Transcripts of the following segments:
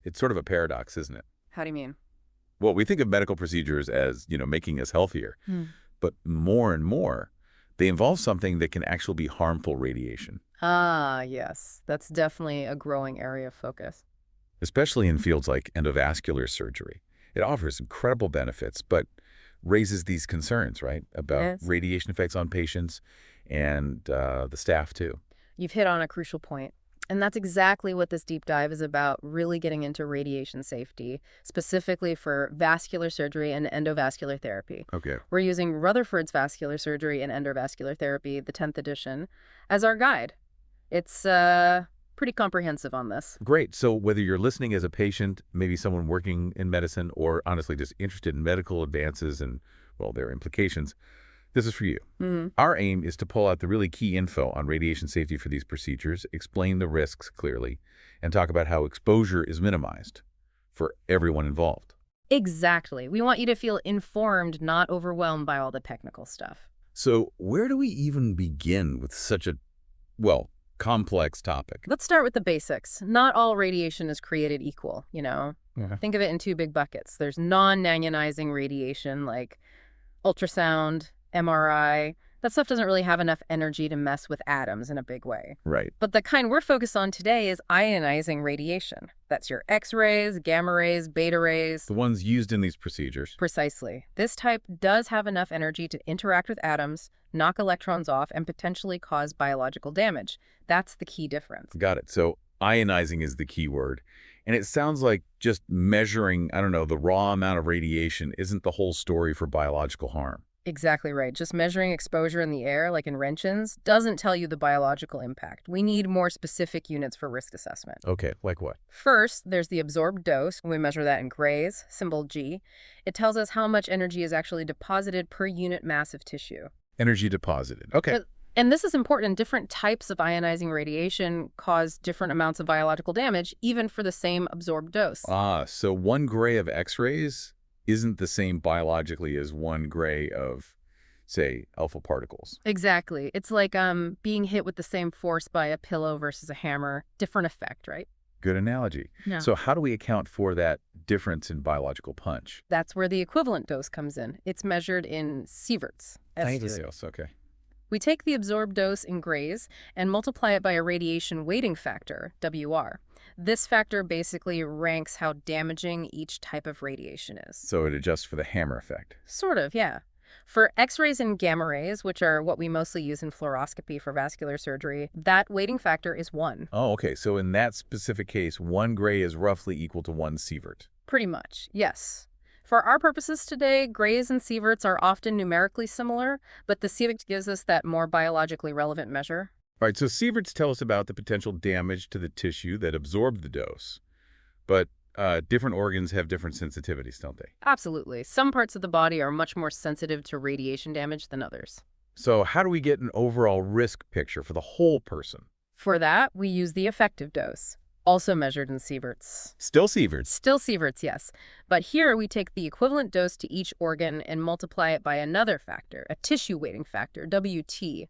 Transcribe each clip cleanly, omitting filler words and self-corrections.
It's sort of a paradox, isn't it? How do you mean? Well, we think of medical procedures as, making us healthier, but more and more, they involve something that can actually be harmful radiation, Ah, yes. That's definitely a growing area of focus. especially in fields like endovascular surgery. It offers incredible benefits, but raises these concerns, right, about Yes. radiation effects on patients and the staff, too. You've hit on a crucial point. And that's exactly what this deep dive is about, really getting into radiation safety, specifically for vascular surgery and endovascular therapy. Okay. We're using Rutherford's Vascular Surgery and Endovascular Therapy, the 10th edition, as our guide. It's pretty comprehensive on this. Great. So whether you're listening as a patient, maybe someone working in medicine, or honestly just interested in medical advances and, well, their implications, this is for you. Our aim is to pull out the really key info on radiation safety for these procedures, explain the risks clearly, and talk about how exposure is minimized for everyone involved. Exactly. We want you to feel informed, not overwhelmed by all the technical stuff. So where do we even begin with such a, well, complex topic? Let's start with the basics. Not all radiation is created equal, you know? Yeah. Think of it in two big buckets. There's non-ionizing radiation, like ultrasound, MRI. That stuff doesn't really have enough energy to mess with atoms in a big way. Right. But the kind we're focused on today is ionizing radiation. That's your X-rays, gamma rays, beta rays. The ones used in these procedures. Precisely. This type does have enough energy to interact with atoms, knock electrons off, and potentially cause biological damage. That's the key difference. Got it. So ionizing is the key word. And it sounds like just measuring, I don't know, the raw amount of radiation isn't the whole story for biological harm. Exactly right. Just measuring exposure in the air, like in Roentgens, doesn't tell you the biological impact. We need more specific units for risk assessment. Okay, like what? First, there's the absorbed dose. We measure that in grays, symbol G. It tells us how much energy is actually deposited per unit mass of tissue. Energy deposited. Okay. And this is important. Different types of ionizing radiation cause different amounts of biological damage, even for the same absorbed dose. So 1 gray of X-rays isn't the same biologically as 1 gray of, say, alpha particles. Exactly. It's like being hit with the same force by a pillow versus a hammer. Different effect, right? Good analogy. Yeah. So how do we account for that difference in biological punch? That's where the equivalent dose comes in. It's measured in Sieverts. Okay. We take the absorbed dose in grays and multiply it by a radiation weighting factor, WR. This factor basically ranks how damaging each type of radiation is. So it adjusts for the hammer effect. Sort of, yeah. For X-rays and gamma rays, which are what we mostly use in fluoroscopy for vascular surgery, that weighting factor is 1. Oh, okay. So in that specific case, 1 gray is roughly equal to 1 sievert. Pretty much, yes. For our purposes today, grays and sieverts are often numerically similar, but the sievert gives us that more biologically relevant measure. All right, so sieverts tell us about the potential damage to the tissue that absorbed the dose. But different organs have different sensitivities, don't they? Absolutely. Some parts of the body are much more sensitive to radiation damage than others. So how do we get an overall risk picture for the whole person? For that, we use the effective dose, also measured in sieverts. Still sieverts. Still sieverts, yes. But here we take the equivalent dose to each organ and multiply it by another factor, a tissue weighting factor, WT.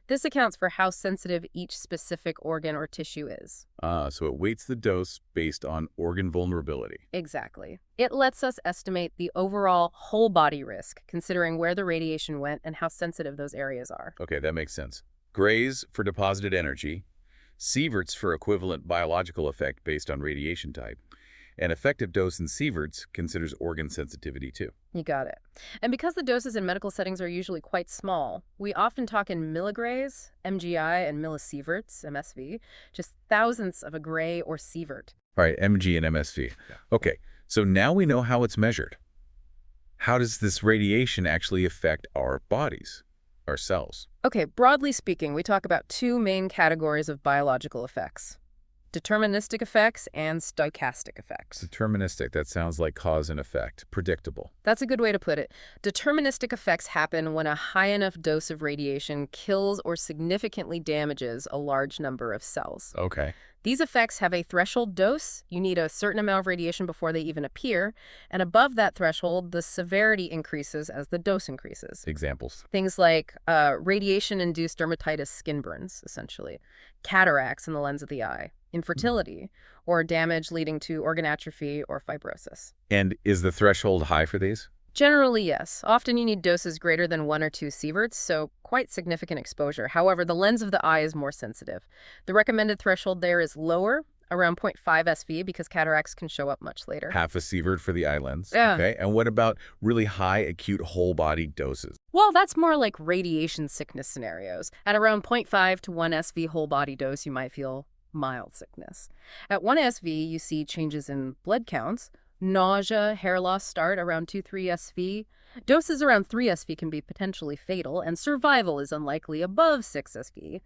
This accounts for how sensitive each specific organ or tissue is. So it weights the dose based on organ vulnerability. Exactly. It lets us estimate the overall whole body risk, considering where the radiation went and how sensitive those areas are. Okay, that makes sense. Grays for deposited energy, sieverts for equivalent biological effect based on radiation type, and effective dose in sieverts considers organ sensitivity too. You got it. And because the doses in medical settings are usually quite small, we often talk in milligrays, MGI, and millisieverts, MSV, just thousandths of a gray or sievert. All right, MG and MSV. Yeah. Okay, so now we know how it's measured. How does this radiation actually affect our bodies, our cells? Okay, broadly speaking, we talk about two main categories of biological effects: deterministic effects and stochastic effects. Deterministic, that sounds like cause and effect, predictable. That's a good way to put it. Deterministic effects happen when a high enough dose of radiation kills or significantly damages a large number of cells. Okay. These effects have a threshold dose. You need a certain amount of radiation before they even appear. And above that threshold, the severity increases as the dose increases. Examples. Things like radiation-induced dermatitis, skin burns, essentially, cataracts in the lens of the eye. infertility, or damage leading to organ atrophy or fibrosis. And is the threshold high for these? Generally, yes. Often you need doses greater than 1 or 2 sieverts, so quite significant exposure. However, the lens of the eye is more sensitive. The recommended threshold there is lower, around 0.5 SV, because cataracts can show up much later. Half a sievert for the eye lens. Yeah. Okay. And what about really high acute whole body doses? Well, that's more like radiation sickness scenarios. At around 0.5 to 1 SV whole body dose, you might feel mild sickness. At 1 SV, you see changes in blood counts. Nausea, hair loss start around 2-3 SV. Doses around 3 SV can be potentially fatal, and survival is unlikely above 6 SV.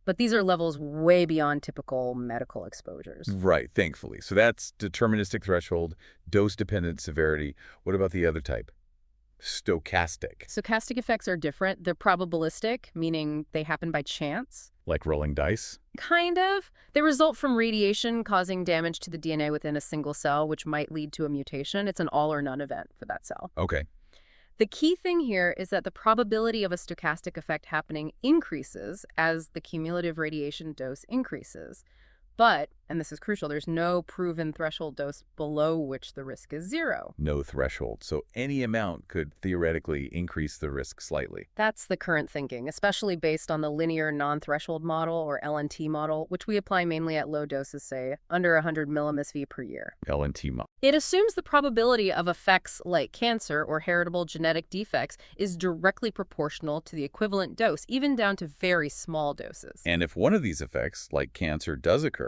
But these are levels way beyond typical medical exposures. Right, thankfully. So that's deterministic threshold, dose-dependent severity. What about the other type? Stochastic. Stochastic effects are different. They're probabilistic, meaning they happen by chance. Like rolling dice? Kind of. They result from radiation causing damage to the DNA within a single cell, which might lead to a mutation. It's an all or none event for that cell. Okay. The key thing here is that the probability of a stochastic effect happening increases as the cumulative radiation dose increases. But, and this is crucial, there's no proven threshold dose below which the risk is 0. No threshold. So any amount could theoretically increase the risk slightly. That's the current thinking, especially based on the linear non-threshold model, or LNT model, which we apply mainly at low doses, say, under 100 millimSv per year. LNT model. It assumes the probability of effects like cancer or heritable genetic defects is directly proportional to the equivalent dose, even down to very small doses. And if one of these effects, like cancer, does occur,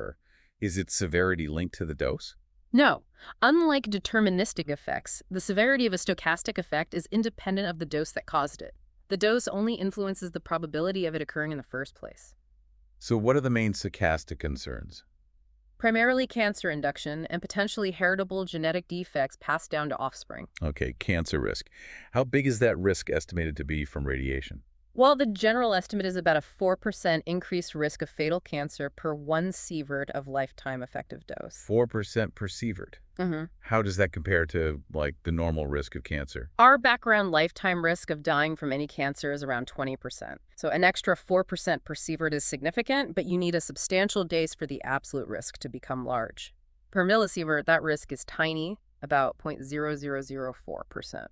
is its severity linked to the dose? No. Unlike deterministic effects, the severity of a stochastic effect is independent of the dose that caused it. The dose only influences the probability of it occurring in the first place. So what are the main stochastic concerns? Primarily cancer induction and potentially heritable genetic defects passed down to offspring. Okay, cancer risk. How big is that risk estimated to be from radiation? Well, the general estimate is about a 4% increased risk of fatal cancer per 1 sievert of lifetime effective dose. 4% per sievert. How does that compare to, like, the normal risk of cancer? Our background lifetime risk of dying from any cancer is around 20%. So an extra 4% per sievert is significant, but you need a substantial dose for the absolute risk to become large. Per millisievert, that risk is tiny, about 0.0004%.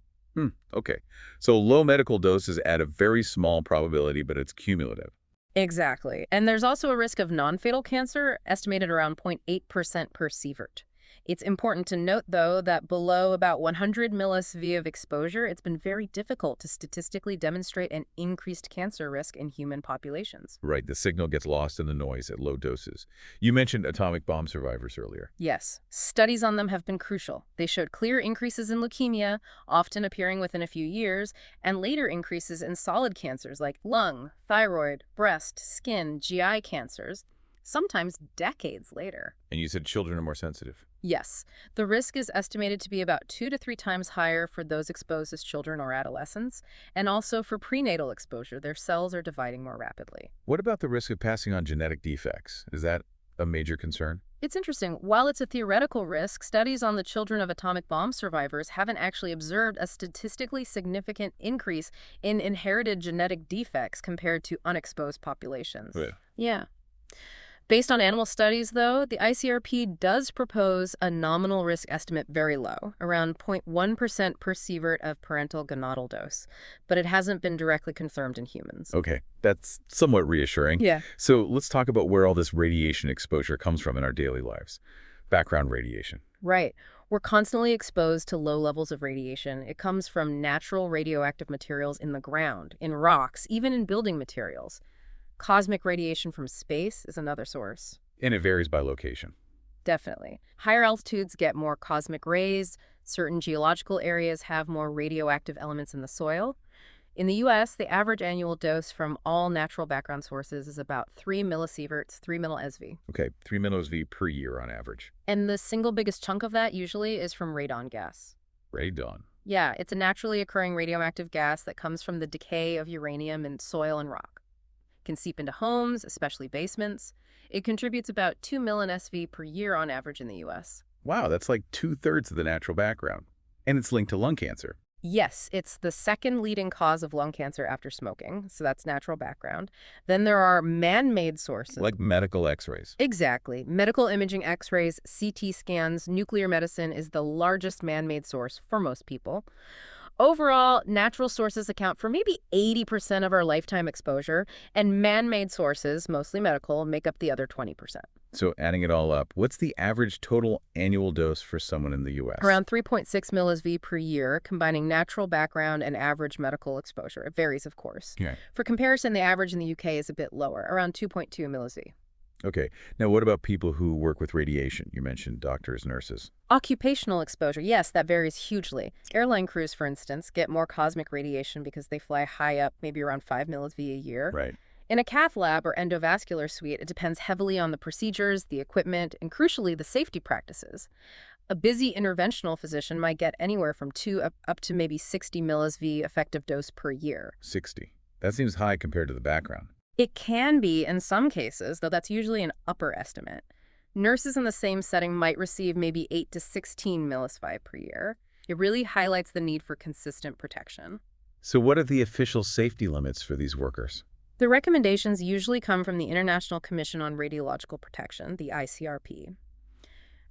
Okay. So low medical doses add a very small probability, but it's cumulative. Exactly. And there's also a risk of non-fatal cancer, estimated around 0.8% per sievert. It's important to note, though, that below about 100 millisv of exposure, it's been very difficult to statistically demonstrate an increased cancer risk in human populations. Right. The signal gets lost in the noise at low doses. You mentioned atomic bomb survivors earlier. Yes. Studies on them have been crucial. They showed clear increases in leukemia, often appearing within a few years, and later increases in solid cancers like lung, thyroid, breast, skin, GI cancers, sometimes decades later. And you said children are more sensitive. Yes. The risk is estimated to be about 2 to 3 times higher for those exposed as children or adolescents, and also for prenatal exposure. Their cells are dividing more rapidly. What about the risk of passing on genetic defects? Is that a major concern? It's interesting. While it's a theoretical risk, studies on the children of atomic bomb survivors haven't actually observed a statistically significant increase in inherited genetic defects compared to unexposed populations. Yeah. Based on animal studies, though, the ICRP does propose a nominal risk estimate very low, around 0.1% per sievert of parental gonadal dose, but it hasn't been directly confirmed in humans. Okay, that's somewhat reassuring. Yeah. So let's talk about where all this radiation exposure comes from in our daily lives. Background radiation. Right. We're constantly exposed to low levels of radiation. It comes from natural radioactive materials in the ground, in rocks, even in building materials. Cosmic radiation from space is another source. And it varies by location. Definitely. Higher altitudes get more cosmic rays. Certain geological areas have more radioactive elements in the soil. In the U.S., the average annual dose from all natural background sources is about 3 millisieverts, 3 millisv. Okay, 3 millisv per year on average. And the single biggest chunk of that usually is from radon gas. Radon. Yeah, it's a naturally occurring radioactive gas that comes from the decay of uranium in soil and rock. Can seep into homes, especially basements. It contributes about 2 millisv per year on average in the U.S. Wow, that's like 2/3 of the natural background. And it's linked to lung cancer. Yes, it's the second leading cause of lung cancer after smoking, so that's natural background. Then there are man-made sources. Like medical x-rays. Exactly. Medical imaging x-rays, CT scans, nuclear medicine is the largest man-made source for most people. Overall, natural sources account for maybe 80% of our lifetime exposure, and man-made sources, mostly medical, make up the other 20%. So adding it all up, what's the average total annual dose for someone in the U.S.? Around 3.6 millisv per year, combining natural background and average medical exposure. It varies, of course. Yeah. For comparison, the average in the UK is a bit lower, around 2.2 millisv. Okay. Now, what about people who work with radiation? You mentioned doctors, nurses. Occupational exposure, yes, that varies hugely. Airline crews, for instance, get more cosmic radiation because they fly high up, maybe around 5 millisv a year. Right. In a cath lab or endovascular suite, it depends heavily on the procedures, the equipment, and crucially, the safety practices. A busy interventional physician might get anywhere from 2 up to maybe 60 millisv effective dose per year. 60. That seems high compared to the background. It can be in some cases, though that's usually an upper estimate. Nurses in the same setting might receive maybe 8 to 16 millisv per year. It really highlights the need for consistent protection. So what are the official safety limits for these workers? The recommendations usually come from the International Commission on Radiological Protection, the ICRP.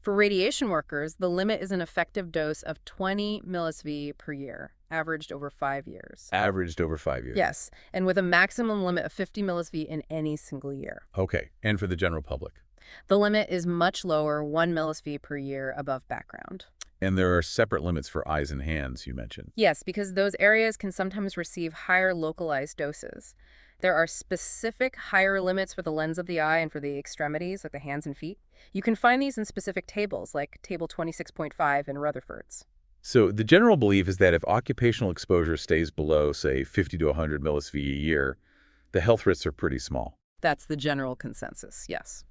For radiation workers, the limit is an effective dose of 20 millisv per year, averaged over 5 years. Averaged over 5 years. Yes, and with a maximum limit of 50 millisv in any single year. Okay. And for the general public? The limit is much lower, 1 millisv per year above background. And there are separate limits for eyes and hands, you mentioned. Yes, because those areas can sometimes receive higher localized doses. There are specific higher limits for the lens of the eye and for the extremities, like the hands and feet. You can find these in specific tables, like Table 26.5 in Rutherford's. So the general belief is that if occupational exposure stays below, say, 50 to 100 millisv a year, the health risks are pretty small. That's the general consensus, yes.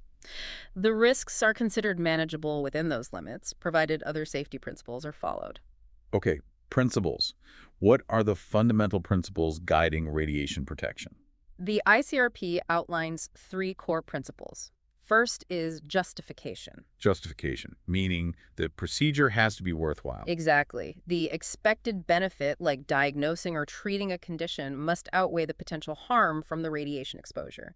The risks are considered manageable within those limits, provided other safety principles are followed. Okay, principles. What are the fundamental principles guiding radiation protection? The ICRP outlines 3 core principles. First is justification. Justification, meaning the procedure has to be worthwhile. Exactly. The expected benefit, like diagnosing or treating a condition, must outweigh the potential harm from the radiation exposure.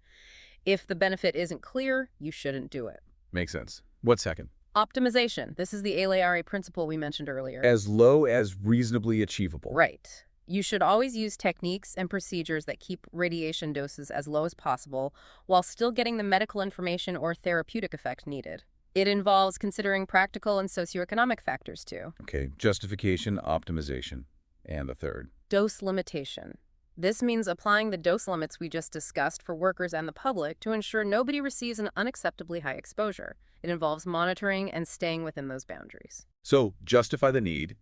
If the benefit isn't clear, you shouldn't do it. Makes sense. What second? Optimization. This is the ALARA principle we mentioned earlier. As low as reasonably achievable. Right. You should always use techniques and procedures that keep radiation doses as low as possible while still getting the medical information or therapeutic effect needed. It involves considering practical and socioeconomic factors too. Okay, justification, optimization, and the third. Dose limitation. This means applying the dose limits we just discussed for workers and the public to ensure nobody receives an unacceptably high exposure. It involves monitoring and staying within those boundaries. So, justify the need,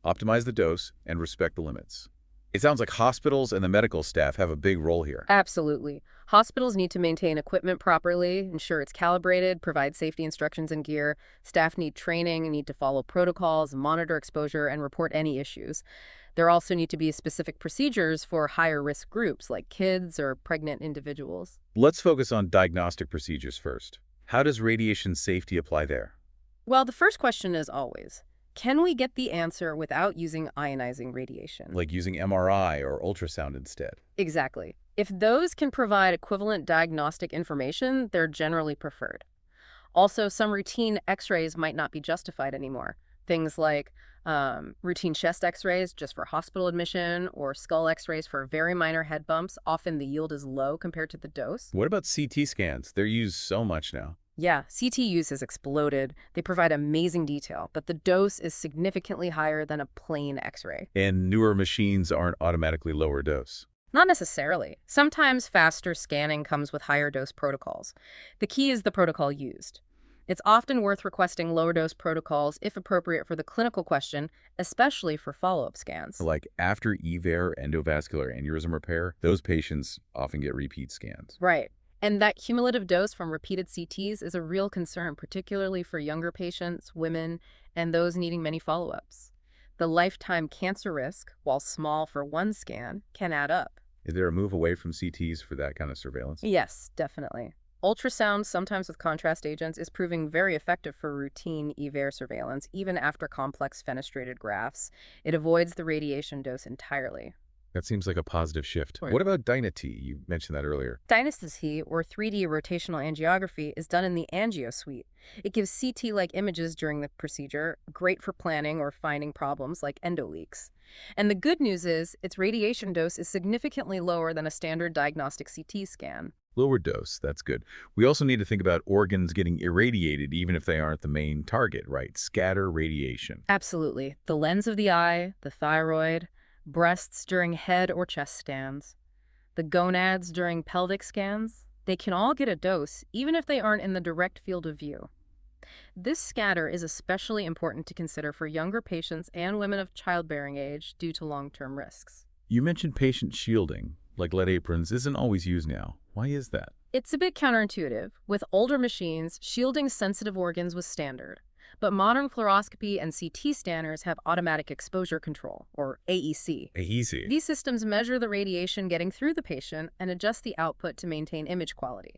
optimize the dose, and respect the limits. It sounds like hospitals and the medical staff have a big role here. Absolutely. Hospitals need to maintain equipment properly, ensure it's calibrated, provide safety instructions and gear. Staff need training, need to follow protocols, monitor exposure, and report any issues. There also need to be specific procedures for higher risk groups like kids or pregnant individuals. Let's focus on diagnostic procedures first. How does radiation safety apply there? Well, the first question is always, can we get the answer without using ionizing radiation? Like using MRI or ultrasound instead? Exactly. If those can provide equivalent diagnostic information, they're generally preferred. Also, some routine x-rays might not be justified anymore. Things like routine chest x-rays just for hospital admission or skull x-rays for very minor head bumps. Often the yield is low compared to the dose. What about CT scans? They're used so much now. Yeah, CT use has exploded. They provide amazing detail, but the dose is significantly higher than a plain x-ray. And newer machines aren't automatically lower dose. Not necessarily. Sometimes faster scanning comes with higher dose protocols. The key is the protocol used. It's often worth requesting lower dose protocols if appropriate for the clinical question, especially for follow-up scans. Like after EVAR endovascular aneurysm repair, those patients often get repeat scans. Right. And that cumulative dose from repeated CTs is a real concern, particularly for younger patients, women, and those needing many follow-ups. The lifetime cancer risk, while small for one scan, can add up. Is there a move away from CTs for that kind of surveillance? Yes, definitely. Ultrasound, sometimes with contrast agents, is proving very effective for routine EVAR surveillance, even after complex fenestrated grafts. It avoids the radiation dose entirely. That seems like a positive shift. Right. What about Dyna-T? You mentioned that earlier. Dynasty, or 3D rotational angiography, is done in the angio suite. It gives CT-like images during the procedure, great for planning or finding problems like endoleaks. And the good news is its radiation dose is significantly lower than a standard diagnostic CT scan. Lower dose, that's good. We also need to think about organs getting irradiated even if they aren't the main target, right? Scatter radiation. Absolutely. The lens of the eye, the thyroid, breasts during head or chest scans, the gonads during pelvic scans, they can all get a dose even if they aren't in the direct field of view. This scatter is especially important to consider for younger patients and women of childbearing age due to long-term risks. You mentioned patient shielding, like lead aprons, isn't always used now. Why is that? It's a bit counterintuitive. With older machines, shielding sensitive organs was standard. But modern fluoroscopy and CT scanners have automatic exposure control, or AEC. Easy. These systems measure the radiation getting through the patient and adjust the output to maintain image quality.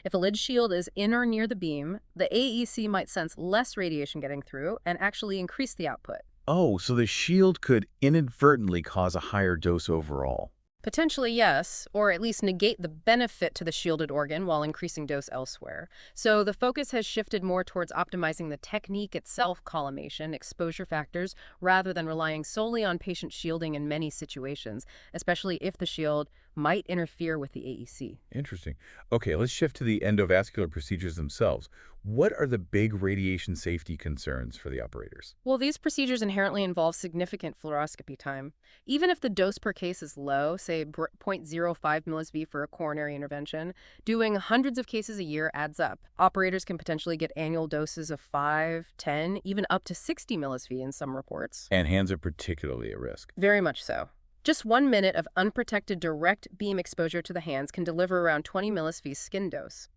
If a lid shield is in or near the beam, the AEC might sense less radiation getting through and actually increase the output. Oh, so the shield could inadvertently cause a higher dose overall. Potentially, yes, or at least negate the benefit to the shielded organ while increasing dose elsewhere. So the focus has shifted more towards optimizing the technique itself, collimation, exposure factors, rather than relying solely on patient shielding in many situations, especially if the shield might interfere with the AEC. Interesting. Okay, let's shift to the endovascular procedures themselves. What are the big radiation safety concerns for the operators? Well, these procedures inherently involve significant fluoroscopy time. Even if the dose per case is low, say 0.05 millisv for a coronary intervention, doing hundreds of cases a year adds up. Operators can potentially get annual doses of 5, 10, even up to 60 millisv in some reports. And hands are particularly at risk. Very much so. Just 1 minute of unprotected direct beam exposure to the hands can deliver around 20 millisv skin dose.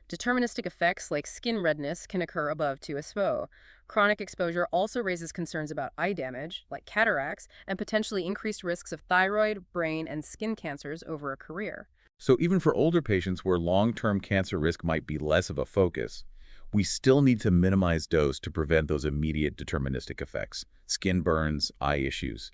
Deterministic effects like skin redness can occur above 2 SPO. Chronic exposure also raises concerns about eye damage, like cataracts, and potentially increased risks of thyroid, brain, and skin cancers over a career. So even for older patients where long-term cancer risk might be less of a focus, we still need to minimize dose to prevent those immediate deterministic effects, skin burns, eye issues,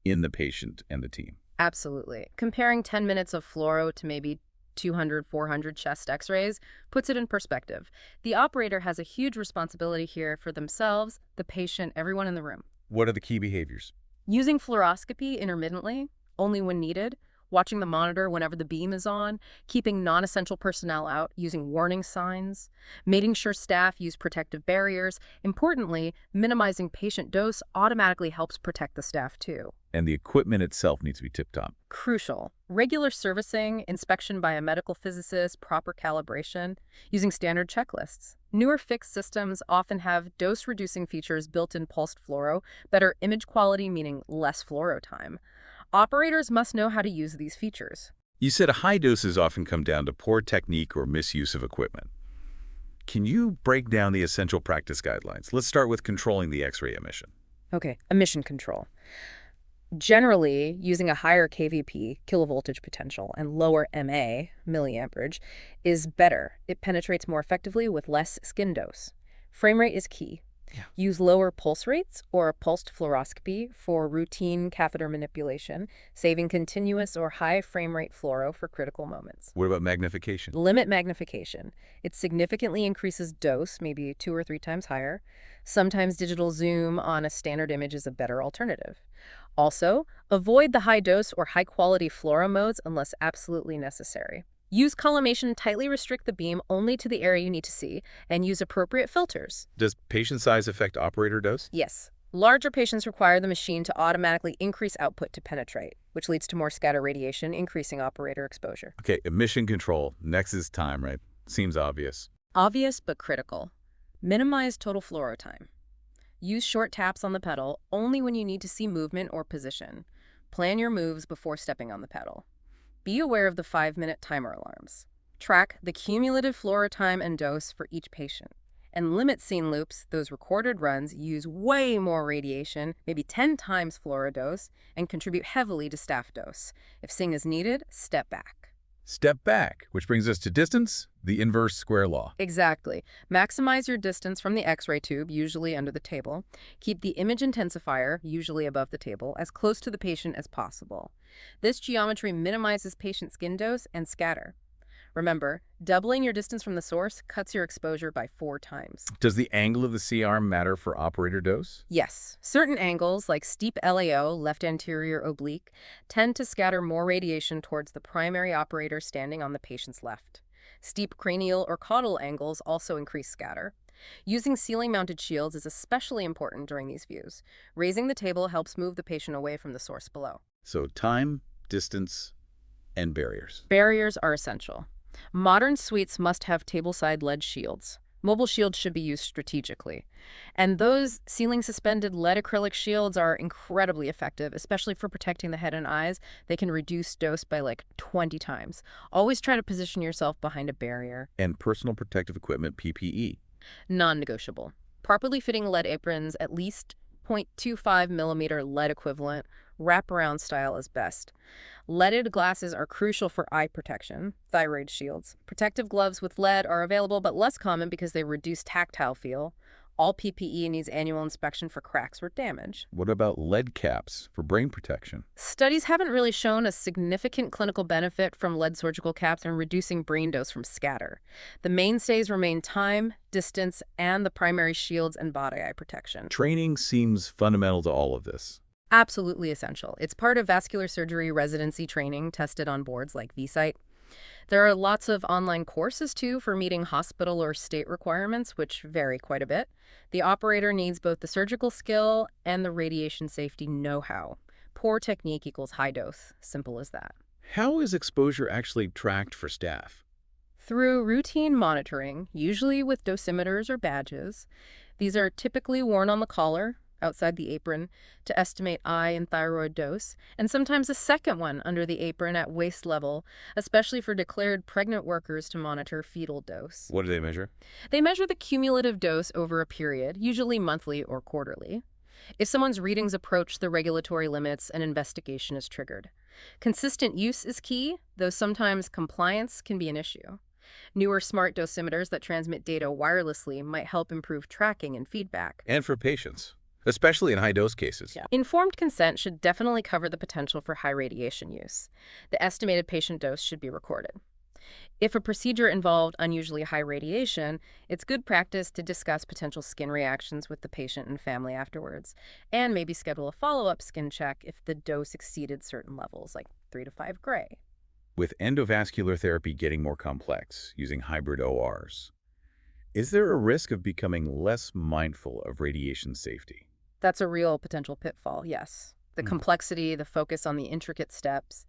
in the patient and the team. Absolutely. Comparing 10 minutes of fluoro to maybe 200, 400 chest x-rays puts it in perspective. The operator has a huge responsibility here for themselves, the patient, everyone in the room. What are the key behaviors? Using fluoroscopy intermittently, only when needed, watching the monitor whenever the beam is on, keeping non-essential personnel out, using warning signs, making sure staff use protective barriers. Importantly, minimizing patient dose automatically helps protect the staff too. And the equipment itself needs to be tip-top. Crucial. Regular servicing, inspection by a medical physicist, proper calibration, using standard checklists. Newer fixed systems often have dose-reducing features built in pulsed fluoro, better image quality meaning less fluoro time. Operators must know how to use these features. You said high doses often come down to poor technique or misuse of equipment. Can you break down the essential practice guidelines? Let's start with controlling the X-ray emission. Okay, emission control. Generally, using a higher kVp, kilovoltage potential, and lower MA, milliamperage, is better. It penetrates more effectively with less skin dose. Frame rate is key. Yeah. Use lower pulse rates or pulsed fluoroscopy for routine catheter manipulation, saving continuous or high frame rate fluoro for critical moments. What about magnification? Limit magnification. It significantly increases dose, maybe 2 or 3 times higher. Sometimes digital zoom on a standard image is a better alternative. Also, avoid the high dose or high quality fluoro modes unless absolutely necessary. Use collimation, tightly restrict the beam only to the area you need to see, and use appropriate filters. Does patient size affect operator dose? Yes. Larger patients require the machine to automatically increase output to penetrate, which leads to more scatter radiation, increasing operator exposure. Okay, emission control. Next is time, right? Seems obvious. Obvious but critical. Minimize total fluoro time. Use short taps on the pedal only when you need to see movement or position. Plan your moves before stepping on the pedal. Be aware of the 5-minute timer alarms. Track the cumulative fluoro time and dose for each patient. And limit scene loops, those recorded runs use way more radiation, maybe 10 times fluoro dose, and contribute heavily to staff dose. If seeing is needed, step back. Step back, which brings us to distance. The inverse square law. Exactly. Maximize your distance from the X-ray tube, usually under the table. Keep the image intensifier, usually above the table, as close to the patient as possible. This geometry minimizes patient skin dose and scatter. Remember, doubling your distance from the source cuts your exposure by 4 times. Does the angle of the C-arm matter for operator dose? Yes, certain angles, like steep LAO, left anterior oblique, tend to scatter more radiation towards the primary operator standing on the patient's left. Steep cranial or caudal angles also increase scatter. Using ceiling-mounted shields is especially important during these views. Raising the table helps move the patient away from the source below. So time, distance, and barriers. Barriers are essential. Modern suites must have table-side lead shields. Mobile shields should be used strategically. And those ceiling-suspended lead acrylic shields are incredibly effective, especially for protecting the head and eyes. They can reduce dose by like 20 times. Always try to position yourself behind a barrier. And personal protective equipment, PPE. Non-negotiable. Properly fitting lead aprons, at least 0.25 millimeter lead equivalent, wraparound style is best. Leaded glasses are crucial for eye protection, thyroid shields. Protective gloves with lead are available but less common because they reduce tactile feel. All PPE needs annual inspection for cracks or damage. What about lead caps for brain protection? Studies haven't really shown a significant clinical benefit from lead surgical caps in reducing brain dose from scatter. The mainstays remain time, distance, and the primary shields and body eye protection. Training seems fundamental to all of this. Absolutely essential. It's part of vascular surgery residency training tested on boards like VSite. There are lots of online courses, too, for meeting hospital or state requirements, which vary quite a bit. The operator needs both the surgical skill and the radiation safety know-how. Poor technique equals high dose. Simple as that. How is exposure actually tracked for staff? Through routine monitoring, usually with dosimeters or badges. These are typically worn on the collar, outside the apron, to estimate eye and thyroid dose, and sometimes a second one under the apron at waist level, especially for declared pregnant workers to monitor fetal dose. What do they measure? They measure the cumulative dose over a period, usually monthly or quarterly. If someone's readings approach the regulatory limits, an investigation is triggered. Consistent use is key, though sometimes compliance can be an issue. Newer smart dosimeters that transmit data wirelessly might help improve tracking and feedback. And for patients, especially in high-dose cases. Yeah. Informed consent should definitely cover the potential for high radiation use. The estimated patient dose should be recorded. If a procedure involved unusually high radiation, it's good practice to discuss potential skin reactions with the patient and family afterwards, and maybe schedule a follow-up skin check if the dose exceeded certain levels, like 3 to 5 gray. With endovascular therapy getting more complex, using hybrid ORs, is there a risk of becoming less mindful of radiation safety? That's a real potential pitfall, yes. The complexity, the focus on the intricate steps,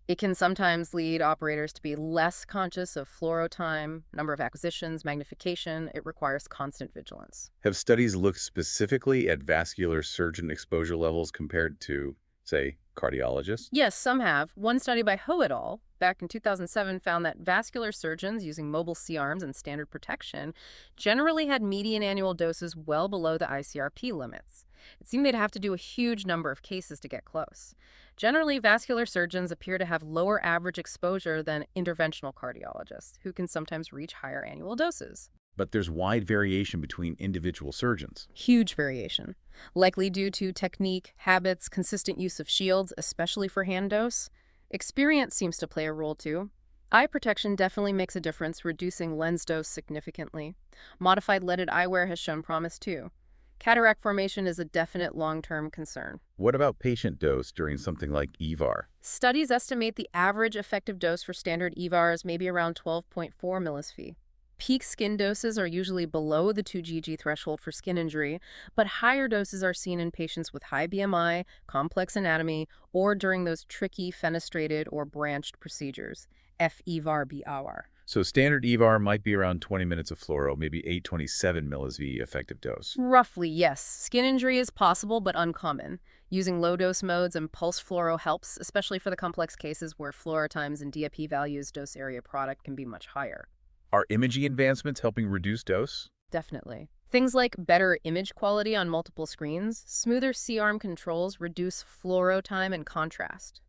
it can sometimes lead operators to be less conscious of fluoro time, number of acquisitions, magnification. It requires constant vigilance. Have studies looked specifically at vascular surgeon exposure levels compared to, say, cardiologists? Yes, some have. One study by Ho et al. Back in 2007 found that vascular surgeons using mobile C-arms and standard protection generally had median annual doses well below the ICRP limits. It seemed they'd have to do a huge number of cases to get close. Generally, vascular surgeons appear to have lower average exposure than interventional cardiologists, who can sometimes reach higher annual doses. But there's wide variation between individual surgeons. Huge variation, likely due to technique, habits, consistent use of shields, especially for hand dose. Experience seems to play a role too. Eye protection definitely makes a difference, reducing lens dose significantly. Modified leaded eyewear has shown promise too. Cataract formation is a definite long-term concern. What about patient dose during something like EVAR? Studies estimate the average effective dose for standard EVARs may be around 12.4 millisieverts. Peak skin doses are usually below the 2 GG threshold for skin injury, but higher doses are seen in patients with high BMI, complex anatomy, or during those tricky fenestrated or branched procedures, FEVAR-BR. So standard EVAR might be around 20 minutes of fluoro, maybe 827 millisieverts effective dose. Roughly, yes. Skin injury is possible but uncommon. Using low-dose modes and pulse fluoro helps, especially for the complex cases where fluoro times and DAP values dose area product can be much higher. Are imaging advancements helping reduce dose? Definitely. Things like better image quality on multiple screens, smoother C-arm controls reduce fluoro time and contrast.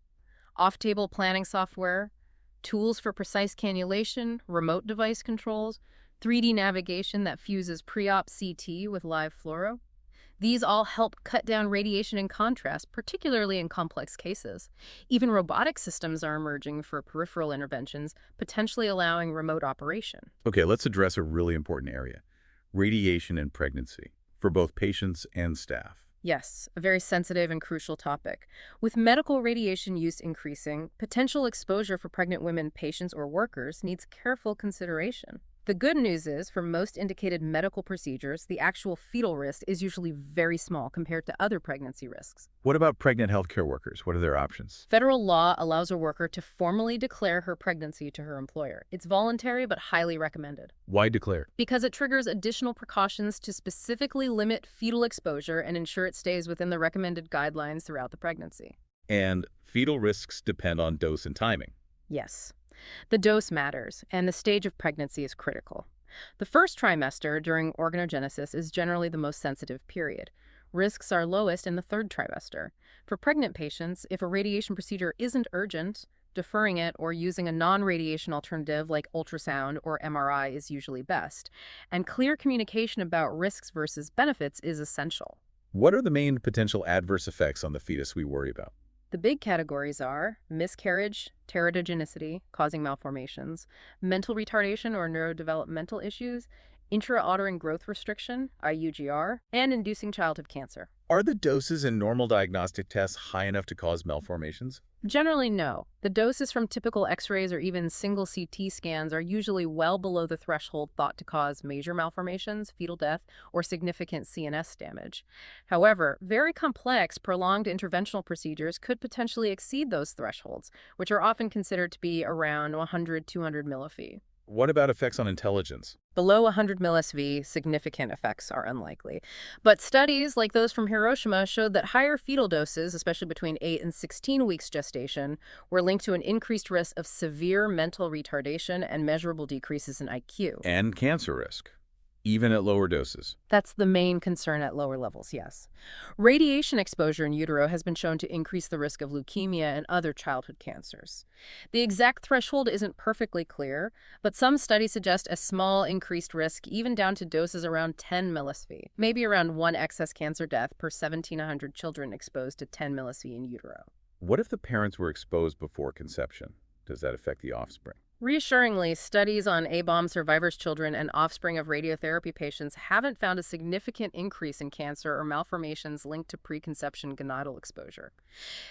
Off-table planning software, Tools for precise cannulation, remote device controls, 3D navigation that fuses pre-op CT with live fluoro. These all help cut down radiation and contrast, particularly in complex cases. Even robotic systems are emerging for peripheral interventions, potentially allowing remote operation. Okay, let's address a really important area: radiation and pregnancy, for both patients and staff. Yes, a very sensitive and crucial topic. With medical radiation use increasing, potential exposure for pregnant women, patients, or workers needs careful consideration. The good news is, for most indicated medical procedures, the actual fetal risk is usually very small compared to other pregnancy risks. What about pregnant healthcare workers? What are their options? Federal law allows a worker to formally declare her pregnancy to her employer. It's voluntary but highly recommended, Why declare? because it triggers additional precautions to specifically limit fetal exposure and ensure it stays within the recommended guidelines throughout the pregnancy. And fetal risks depend on dose and timing. Yes. The dose matters, and the stage of pregnancy is critical. The first trimester during organogenesis is generally the most sensitive period. Risks are lowest in the third trimester. For pregnant patients, if a radiation procedure isn't urgent, deferring it or using a non-radiation alternative like ultrasound or MRI is usually best. And clear communication about risks versus benefits is essential. What are the main potential adverse effects on the fetus we worry about? The big categories are miscarriage, teratogenicity, causing malformations, mental retardation or neurodevelopmental issues, intrauterine growth restriction, IUGR, and inducing childhood cancer. Are the doses in normal diagnostic tests high enough to cause malformations? Generally, no. The doses from typical X-rays or even single CT scans are usually well below the threshold thought to cause major malformations, fetal death, or significant CNS damage. However, very complex, prolonged interventional procedures could potentially exceed those thresholds, which are often considered to be around 100-200 millisieverts. What about effects on intelligence? Below 100 millisieverts, significant effects are unlikely. But studies like those from Hiroshima showed that higher fetal doses, especially between 8 and 16 weeks gestation, were linked to an increased risk of severe mental retardation and measurable decreases in IQ. And cancer risk, even at lower doses. That's the main concern at lower levels, yes. Radiation exposure in utero has been shown to increase the risk of leukemia and other childhood cancers. The exact threshold isn't perfectly clear, but some studies suggest a small increased risk, even down to doses around 10 millisieverts, maybe around one excess cancer death per 1,700 children exposed to 10 millisieverts in utero. What if the parents were exposed before conception? Does that affect the offspring? Reassuringly, studies on A-bomb survivors' children and offspring of radiotherapy patients haven't found a significant increase in cancer or malformations linked to preconception gonadal exposure.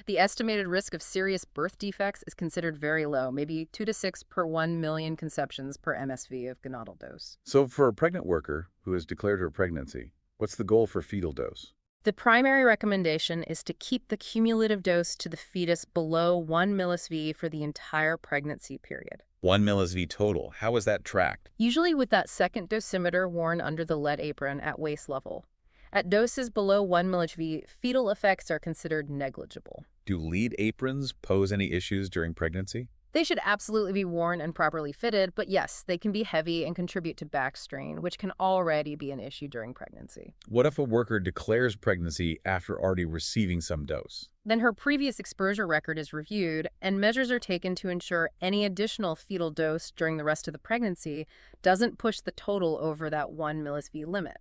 The estimated risk of serious birth defects is considered very low, maybe 2 to 6 per 1 million conceptions per MSV of gonadal dose. So for a pregnant worker who has declared her pregnancy, what's the goal for fetal dose? The primary recommendation is to keep the cumulative dose to the fetus below 1 millisieverts for the entire pregnancy period. 1 millisieverts total. How is that tracked? Usually with that second dosimeter worn under the lead apron at waist level. At doses below 1 millisieverts, fetal effects are considered negligible. Do lead aprons pose any issues during pregnancy? They should absolutely be worn and properly fitted, but yes, they can be heavy and contribute to back strain, which can already be an issue during pregnancy. What if a worker declares pregnancy after already receiving some dose? Then her previous exposure record is reviewed, and measures are taken to ensure any additional fetal dose during the rest of the pregnancy doesn't push the total over that 1 millisieverts limit.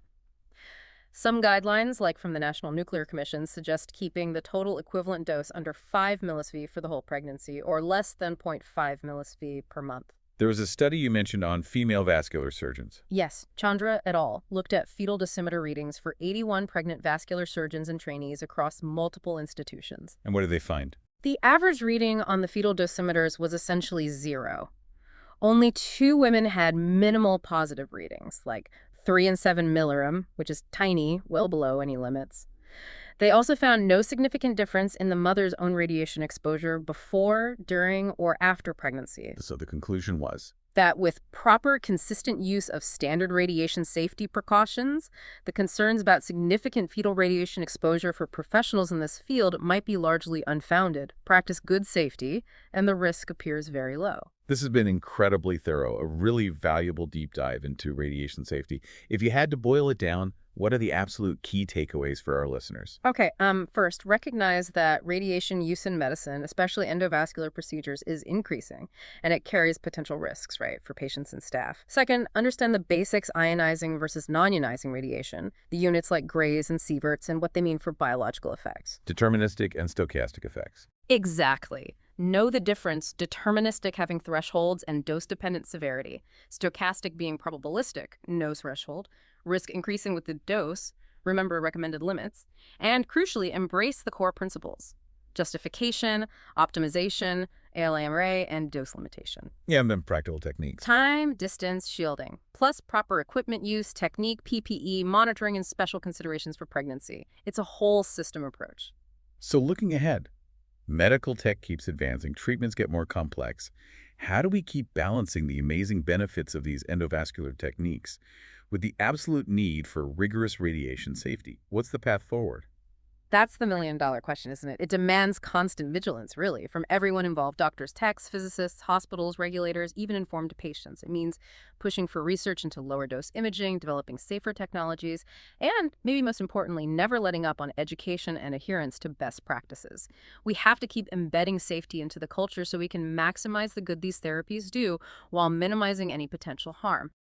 Some guidelines, like from the National Nuclear Commission, suggest keeping the total equivalent dose under 5 millisieverts for the whole pregnancy, or less than 0.5 millisieverts per month. There was a study you mentioned on female vascular surgeons. Yes, Chandra et al. Looked at fetal dosimeter readings for 81 pregnant vascular surgeons and trainees across multiple institutions. And what did they find? The average reading on the fetal dosimeters was essentially 0. Only 2 women had minimal positive readings, like 3 and 7 millirem, which is tiny, well below any limits. They also found no significant difference in the mother's own radiation exposure before, during, or after pregnancy. So the conclusion was That with proper, consistent use of standard radiation safety precautions, the concerns about significant fetal radiation exposure for professionals in this field might be largely unfounded. Practice good safety, and the risk appears very low. This has been incredibly thorough, a really valuable deep dive into radiation safety. If you had to boil it down, What are the absolute key takeaways for our listeners? Okay, first, recognize that radiation use in medicine, especially endovascular procedures, is increasing, and it carries potential risks, right, for patients and staff. Second, understand the basics ionizing versus non-ionizing radiation, the units like grays and sieverts, and what they mean for biological effects. Deterministic and stochastic effects. Exactly. Know the difference, deterministic having thresholds and dose-dependent severity, stochastic being probabilistic, no threshold, risk increasing with the dose, remember recommended limits, and crucially, embrace the core principles: justification, optimization, ALAMRA, and dose limitation. Yeah, and then practical techniques. Time, distance, shielding, plus proper equipment use, technique, PPE, monitoring, and special considerations for pregnancy. It's a whole system approach. So looking ahead, medical tech keeps advancing, treatments get more complex. How do we keep balancing the amazing benefits of these endovascular techniques with the absolute need for rigorous radiation safety? What's the path forward? That's the million-dollar question, isn't it? It demands constant vigilance, really, from everyone involved: doctors, techs, physicists, hospitals, regulators, even informed patients. It means pushing for research into lower-dose imaging, developing safer technologies, and, maybe most importantly, never letting up on education and adherence to best practices. We have to keep embedding safety into the culture so we can maximize the good these therapies do while minimizing any potential harm.